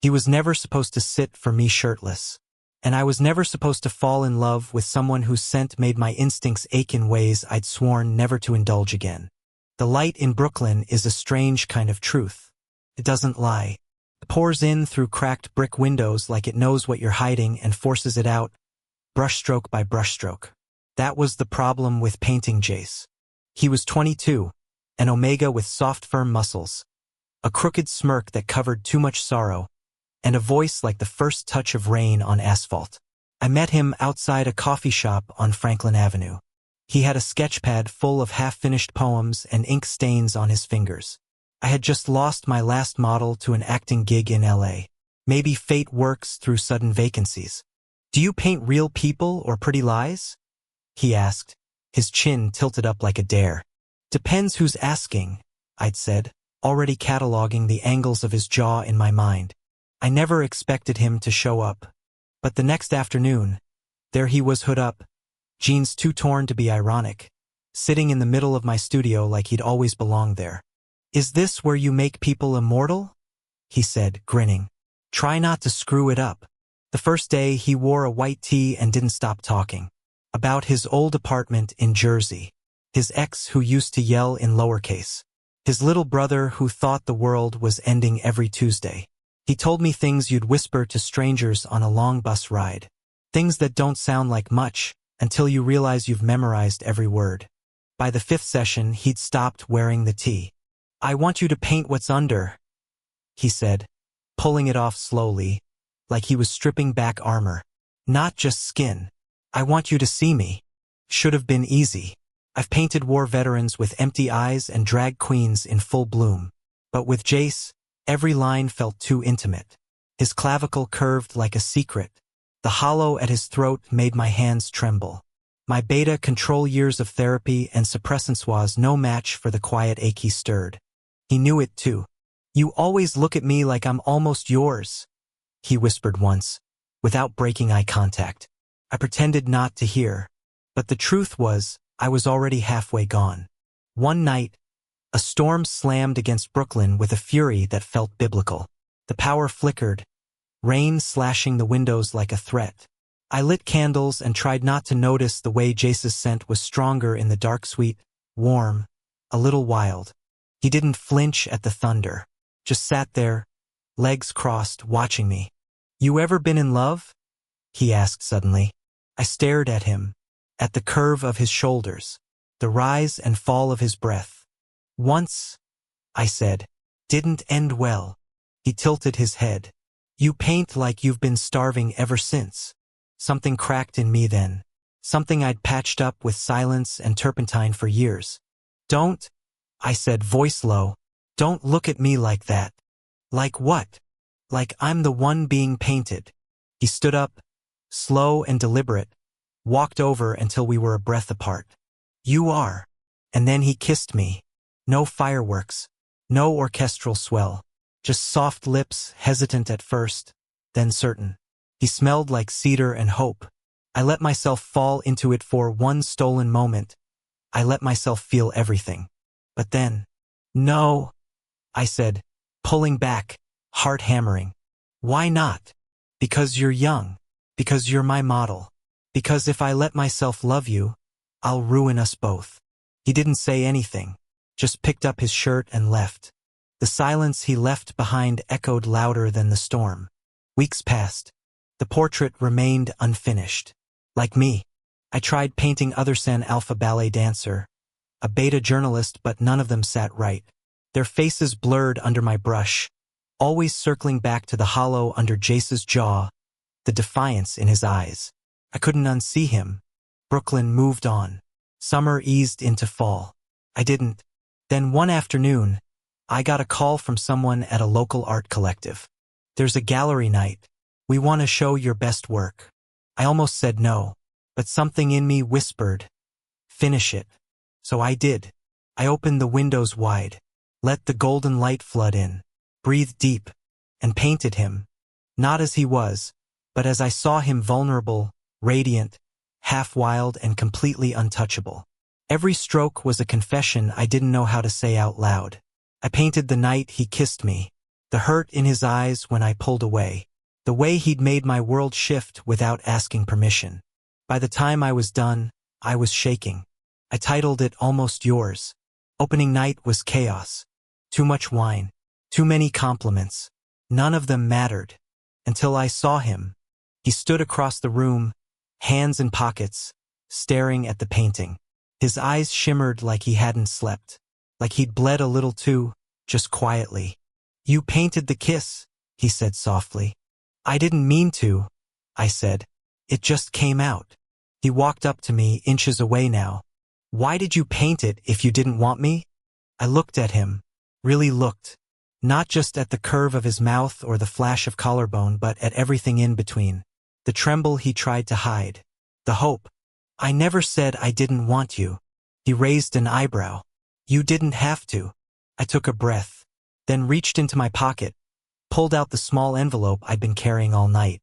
He was never supposed to sit for me shirtless. And I was never supposed to fall in love with someone whose scent made my instincts ache in ways I'd sworn never to indulge again. The light in Brooklyn is a strange kind of truth. It doesn't lie. It pours in through cracked brick windows like it knows what you're hiding and forces it out, brushstroke by brushstroke. That was the problem with painting Jace. He was 22, an omega with soft, firm muscles, a crooked smirk that covered too much sorrow, and a voice like the first touch of rain on asphalt. I met him outside a coffee shop on Franklin Avenue. He had a sketchpad full of half-finished poems and ink stains on his fingers. I had just lost my last model to an acting gig in LA. Maybe fate works through sudden vacancies. "Do you paint real people or pretty lies?" he asked, his chin tilted up like a dare. "Depends who's asking," I'd said, already cataloging the angles of his jaw in my mind. I never expected him to show up. But the next afternoon, there he was hood up, jeans too torn to be ironic, sitting in the middle of my studio like he'd always belonged there. "Is this where you make people immortal?" he said, grinning. "Try not to screw it up." The first day, he wore a white tee and didn't stop talking. About his old apartment in Jersey, his ex who used to yell in lowercase, his little brother who thought the world was ending every Tuesday. He told me things you'd whisper to strangers on a long bus ride. Things that don't sound like much until you realize you've memorized every word. By the 5th session, he'd stopped wearing the tee. "I want you to paint what's under," he said, pulling it off slowly, like he was stripping back armor. "Not just skin. I want you to see me." Should have been easy. I've painted war veterans with empty eyes and drag queens in full bloom. But with Jace, every line felt too intimate. His clavicle curved like a secret. The hollow at his throat made my hands tremble. My beta control years of therapy and suppressants was no match for the quiet ache he stirred. He knew it too. "You always look at me like I'm almost yours," he whispered once, without breaking eye contact. I pretended not to hear. But the truth was, I was already halfway gone. One night, a storm slammed against Brooklyn with a fury that felt biblical. The power flickered, rain slashing the windows like a threat. I lit candles and tried not to notice the way Jace's scent was stronger in the dark, sweet, warm, a little wild. He didn't flinch at the thunder, just sat there, legs crossed, watching me. "You ever been in love?" he asked suddenly. I stared at him, at the curve of his shoulders, the rise and fall of his breath. "Once," I said. "Didn't end well." He tilted his head. "You paint like you've been starving ever since." Something cracked in me then. Something I'd patched up with silence and turpentine for years. "Don't," I said, voice low. "Don't look at me like that." "Like what?" "Like I'm the one being painted." He stood up, slow and deliberate, walked over until we were a breath apart. "You are." And then he kissed me. No fireworks, no orchestral swell, just soft lips, hesitant at first, then certain. He smelled like cedar and hope. I let myself fall into it for one stolen moment. I let myself feel everything. But then, "No," I said, pulling back, heart hammering. "Why not?" "Because you're young. Because you're my model. Because if I let myself love you, I'll ruin us both." He didn't say anything, just picked up his shirt and left. The silence he left behind echoed louder than the storm. Weeks passed. The portrait remained unfinished. Like me, I tried painting other San Alpha ballet dancer, a beta journalist, but none of them sat right. Their faces blurred under my brush, always circling back to the hollow under Jace's jaw, the defiance in his eyes. I couldn't unsee him. Brooklyn moved on. Summer eased into fall. I didn't. Then one afternoon, I got a call from someone at a local art collective. "There's a gallery night. We want to show your best work." I almost said no, but something in me whispered, "Finish it." So I did. I opened the windows wide, let the golden light flood in, breathed deep, and painted him. Not as he was, but as I saw him, vulnerable, radiant, half wild and completely untouchable. Every stroke was a confession I didn't know how to say out loud. I painted the night he kissed me, The hurt in his eyes when I pulled away. The way he'd made my world shift without asking permission. By the time I was done, I was shaking. I titled it Almost Yours. Opening night was chaos. Too much wine. Too many compliments. None of them mattered. Until I saw him. He stood across the room, hands in pockets, staring at the painting. His eyes shimmered like he hadn't slept. Like he'd bled a little too, just quietly. "You painted the kiss," he said softly. "I didn't mean to," I said. "It just came out." He walked up to me, inches away now. "Why did you paint it if you didn't want me?" I looked at him. Really looked. Not just at the curve of his mouth or the flash of collarbone, but at everything in between. The tremble he tried to hide. The hope. "I never said I didn't want you." He raised an eyebrow. "You didn't have to." I took a breath, then reached into my pocket, pulled out the small envelope I'd been carrying all night.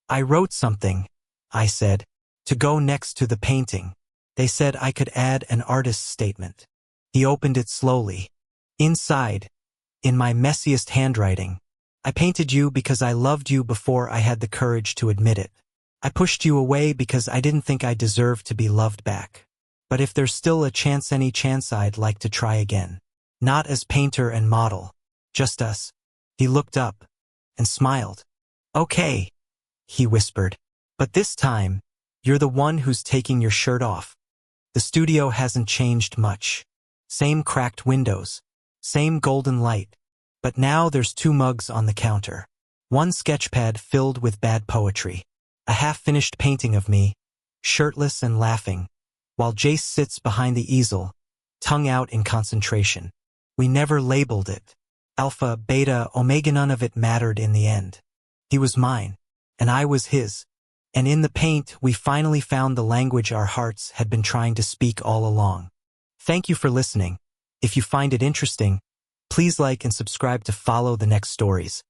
"I wrote something," I said, "to go next to the painting. They said I could add an artist's statement." He opened it slowly. Inside, in my messiest handwriting, "I painted you because I loved you before I had the courage to admit it. I pushed you away because I didn't think I deserved to be loved back. But if there's still a chance, any chance, I'd like to try again. Not as painter and model. Just us." He looked up and smiled. "Okay," he whispered. "But this time, you're the one who's taking your shirt off." The studio hasn't changed much. Same cracked windows. Same golden light. But now there's 2 mugs on the counter. One sketchpad filled with bad poetry. A half-finished painting of me, shirtless and laughing, while Jace sits behind the easel, tongue out in concentration. We never labeled it. Alpha, beta, omega, none of it mattered in the end. He was mine, and I was his. And in the paint, we finally found the language our hearts had been trying to speak all along. Thank you for listening. If you find it interesting, please like and subscribe to follow the next stories.